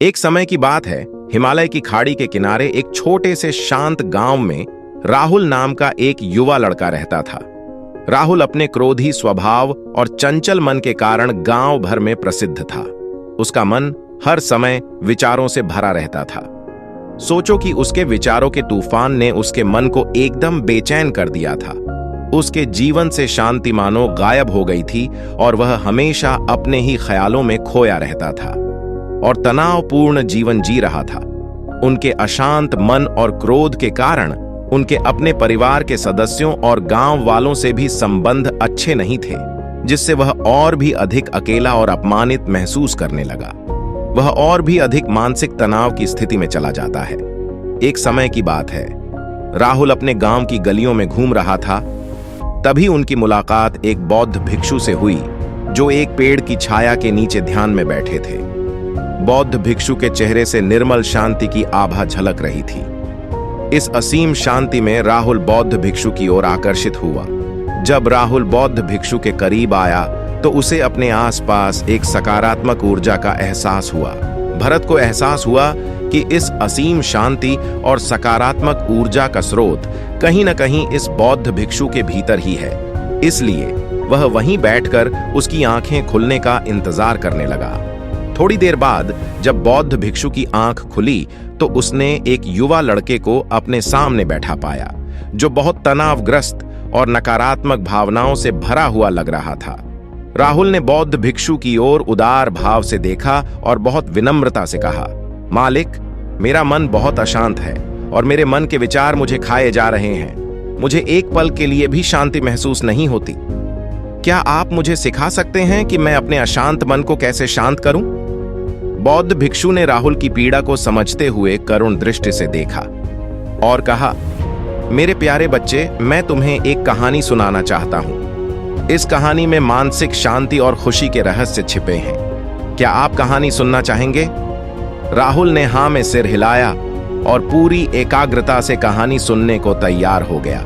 एक समय की बात है। हिमालय की खाड़ी के किनारे एक छोटे से शांत गांव में राहुल नाम का एक युवा लड़का रहता था। राहुल अपने क्रोधी स्वभाव और चंचल मन के कारण गांव भर में प्रसिद्ध था। उसका मन हर समय विचारों से भरा रहता था। सोचो कि उसके विचारों के तूफान ने उसके मन को एकदम बेचैन कर दिया था। उसके जीवन से शांति मानो गायब हो गई थी और वह हमेशा अपने ही ख्यालों में खोया रहता था और तनावपूर्ण जीवन जी रहा था। उनके अशांत मन और क्रोध के कारण उनके अपने परिवार के सदस्यों और गांव वालों से भी संबंध अच्छे नहीं थे, जिससे वह और भी अधिक अकेला और अपमानित महसूस करने लगा। वह और भी अधिक मानसिक तनाव की स्थिति में चला जाता है। एक समय की बात है, राहुल अपने गांव की गलियों में घूम रहा था। तभी उनकी मुलाकात एक बौद्ध भिक्षु से हुई, जो एक पेड़ की छाया के नीचे ध्यान में बैठे थे। बौद्ध भिक्षु के चेहरे से निर्मल शांति की आभा झलक रही थी। इस असीम शांति में राहुल बौद्ध भिक्षु की ओर आकर्षित हुआ। जब राहुल बौद्ध भिक्षु के करीब आया तो उसे अपने आसपास एक सकारात्मक ऊर्जा का एहसास हुआ। भरत को एहसास हुआ कि इस असीम शांति और सकारात्मक ऊर्जा का स्रोत कहीं न कहीं इस बौद्ध भिक्षु के भीतर ही है। इसलिए वह वहीं बैठकर उसकी आंखें खुलने का इंतजार करने लगा। थोड़ी देर बाद जब बौद्ध भिक्षु की आंख खुली तो उसने एक युवा लड़के को अपने सामने बैठा पाया, जो बहुत तनावग्रस्त और नकारात्मक भावनाओं से भरा हुआ लग रहा था। राहुल ने बौद्ध भिक्षु की ओर उदार भाव से देखा और बहुत विनम्रता से कहा, मालिक, मेरा मन बहुत अशांत है और मेरे मन के विचार मुझे खाए जा रहे हैं। मुझे एक पल के लिए भी शांति महसूस नहीं होती। क्या आप मुझे सिखा सकते हैं कि मैं अपने अशांत मन को कैसे शांत करूं? बौद्ध भिक्षु ने राहुल की पीड़ा को समझते हुए करुण दृष्टि से देखा और कहा, मेरे प्यारे बच्चे, मैं तुम्हें एक कहानी सुनाना चाहता हूं। इस कहानी में मानसिक शांति और खुशी के रहस्य छिपे हैं। क्या आप कहानी सुनना चाहेंगे? राहुल ने हाँ में सिर हिलाया और पूरी एकाग्रता से कहानी सुनने को तैयार हो गया।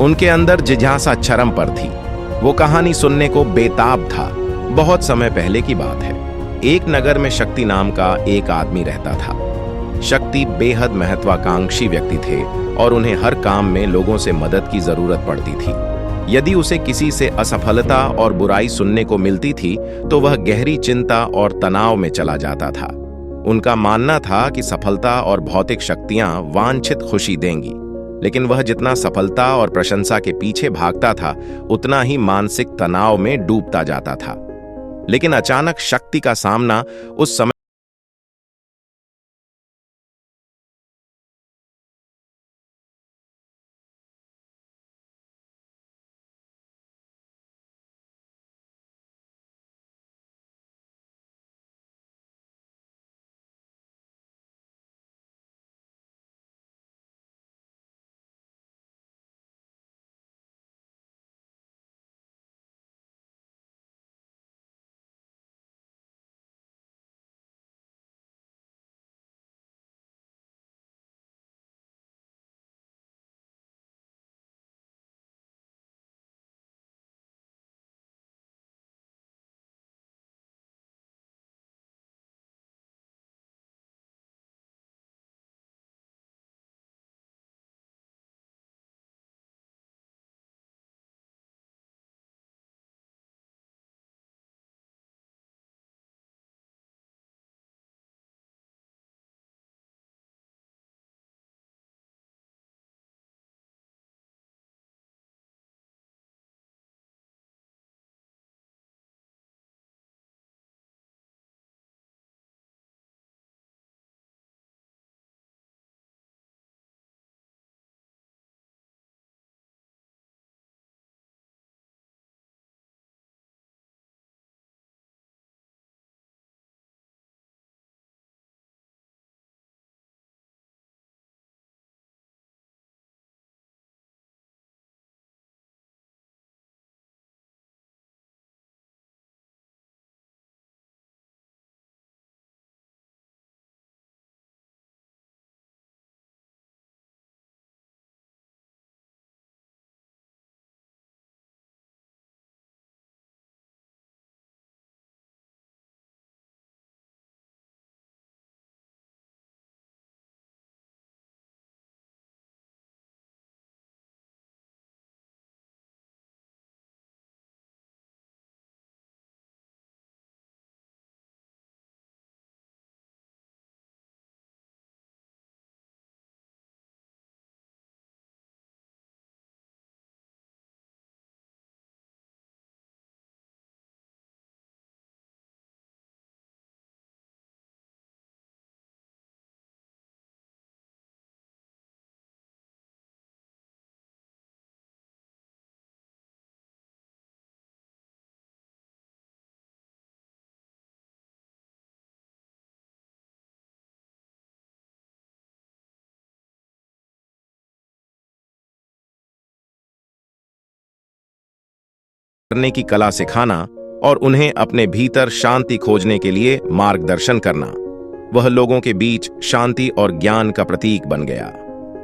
उनके अंदर जिज्ञासा चरम पर थी। वो कहानी सुनने को बेताब था। बहुत समय पहले की बात है। एक नगर में शक्ति नाम का एक आदमी रहता था। शक्ति बेहद महत्वाकांक्षी व्यक्ति थे और उन्हें हर काम में लोगों से मदद की जरूरत पड़ती थी। यदि उसे किसी से असफलता और बुराई सुनने को मिलती थी तो वह गहरी चिंता और तनाव में चला जाता था। उनका मानना था कि सफलता और भौतिक शक्तियां वांछित खुशी देंगी, लेकिन वह जितना सफलता और प्रशंसा के पीछे भागता था उतना ही मानसिक तनाव में डूबता जाता था। लेकिन अचानक शक्ति का सामना उस समय करने की कला सिखाना और उन्हें अपने भीतर शांति खोजने के लिए मार्गदर्शन करना। वह लोगों के बीच शांति और ज्ञान का प्रतीक बन गया।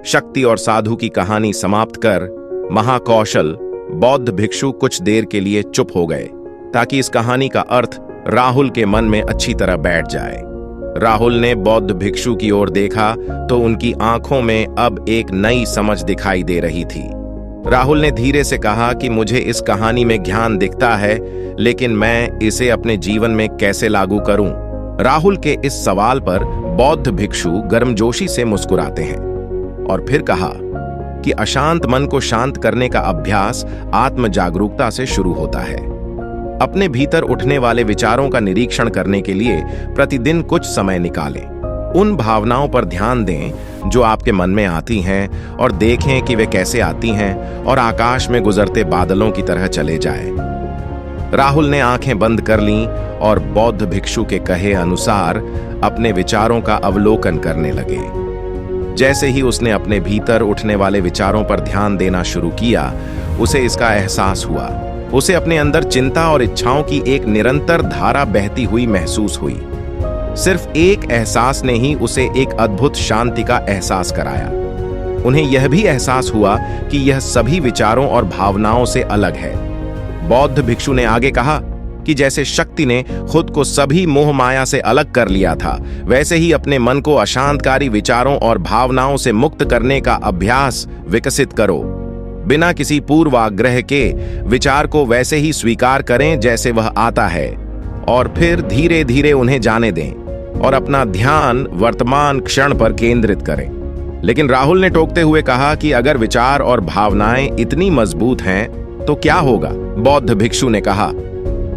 शक्ति और साधु की कहानी समाप्त कर महाकौशल बौद्ध भिक्षु कुछ देर के लिए चुप हो गए ताकि इस कहानी का अर्थ राहुल के मन में अच्छी तरह बैठ जाए। राहुल ने बौद्ध भिक्षु की ओर देखा तो उनकी आंखों में अब एक नई समझ दिखाई दे रही थी। राहुल ने धीरे से कहा कि मुझे इस कहानी में ज्ञान दिखता है, लेकिन मैं इसे अपने जीवन में कैसे लागू करूं? राहुल के इस सवाल पर बौद्ध भिक्षु गर्मजोशी से मुस्कुराते हैं और फिर कहा कि अशांत मन को शांत करने का अभ्यास आत्म जागरूकता से शुरू होता है। अपने भीतर उठने वाले विचारों का निरीक्षण करने के लिए प्रतिदिन कुछ समय निकालें। उन भावनाओं पर ध्यान दें जो आपके मन में आती हैं और देखें कि वे कैसे आती हैं और आकाश में गुजरते बादलों की तरह चले जाएं। राहुल ने आंखें बंद कर लीं और बौद्ध भिक्षु के कहे अनुसार अपने विचारों का अवलोकन करने लगे। जैसे ही उसने अपने भीतर उठने वाले विचारों पर ध्यान देना शुरू किया, उसे इसका एहसास हुआ। उसे अपने अंदर चिंता और इच्छाओं की एक निरंतर धारा बहती हुई महसूस हुई। सिर्फ एक एहसास ने ही उसे एक अद्भुत शांति का एहसास कराया। उन्हें यह भी एहसास हुआ कि यह सभी विचारों और भावनाओं से अलग है। बौद्ध भिक्षु ने आगे कहा कि जैसे शक्ति ने खुद को सभी मोह माया से अलग कर लिया था, वैसे ही अपने मन को अशांतकारी विचारों और भावनाओं से मुक्त करने का अभ्यास विकसित करो। बिना किसी पूर्वाग्रह के विचार को वैसे ही स्वीकार करें जैसे वह आता है और फिर धीरे धीरे उन्हें जाने दें और अपना ध्यान वर्तमान क्षण पर केंद्रित करें। लेकिन राहुल ने टोकते हुए कहा कि अगर विचार और भावनाएं इतनी मजबूत हैं तो क्या होगा? बौद्ध भिक्षु ने कहा,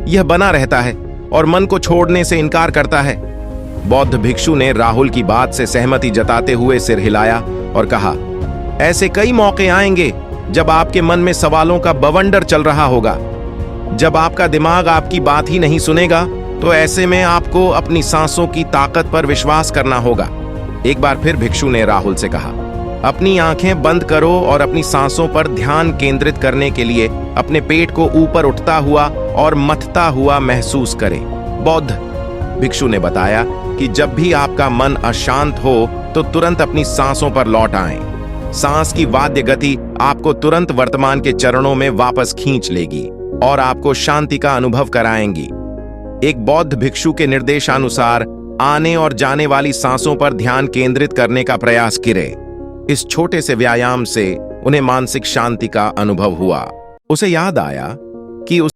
यह बना रहता है और मन को छोड़ने से इनकार करता है। बौद्ध भिक्षु ने राहुल की बात से सहमति जताते हुए सिर हिलाया और कहा, ऐसे कई मौके आएंगे जब आपके मन में सवालों का बवंडर चल रहा होगा। जब आपका दिमाग आपकी बात ही नहीं सुनेगा, तो ऐसे में आपको अपनी सांसों की ताकत पर विश्वास करना होगा। एक बार फिर भिक्षु ने राहुल से कहा, अपनी आंखें बंद करो और अपनी सांसों पर ध्यान केंद्रित करने के लिए अपने पेट को ऊपर उठता हुआ और मथता हुआ महसूस करें। बौद्ध भिक्षु ने बताया कि जब भी आपका मन अशांत हो तो तुरंत अपनी सांसों पर लौट आएं। सांस की वाद्य गति आपको तुरंत वर्तमान के चरणों में वापस खींच लेगी और आपको शांति का अनुभव कराएंगी। एक बौद्ध भिक्षु के निर्देशानुसार आने और जाने वाली सांसों पर ध्यान केंद्रित करने का प्रयास करें। इस छोटे से व्यायाम से उन्हें मानसिक शांति का अनुभव हुआ। उसे याद आया कि उस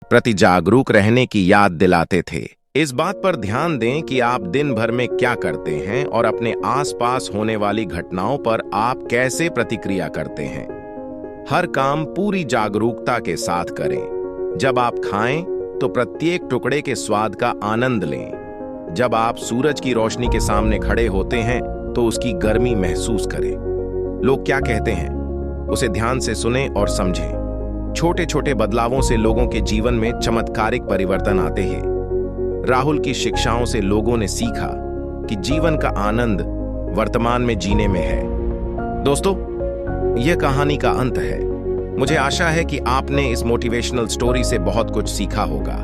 प्रति जागरूक रहने की याद दिलाते थे। इस बात पर ध्यान दें कि आप दिन भर में क्या करते हैं और अपने आसपास होने वाली घटनाओं पर आप कैसे प्रतिक्रिया करते हैं। हर काम पूरी जागरूकता के साथ करें। जब आप खाएं तो प्रत्येक टुकड़े के स्वाद का आनंद लें। जब आप सूरज की रोशनी के सामने खड़े होते हैं तो उसकी गर्मी महसूस करें। लोग क्या कहते हैं उसे ध्यान से सुनें और समझें। छोटे छोटे बदलावों से लोगों के जीवन में चमत्कारिक परिवर्तन आते हैं। राहुल की शिक्षाओं से लोगों ने सीखा कि जीवन का आनंद वर्तमान में जीने में है। दोस्तों, यह कहानी का अंत है। मुझे आशा है कि आपने इस मोटिवेशनल स्टोरी से बहुत कुछ सीखा होगा।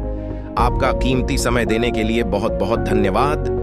आपका कीमती समय देने के लिए बहुत बहुत धन्यवाद।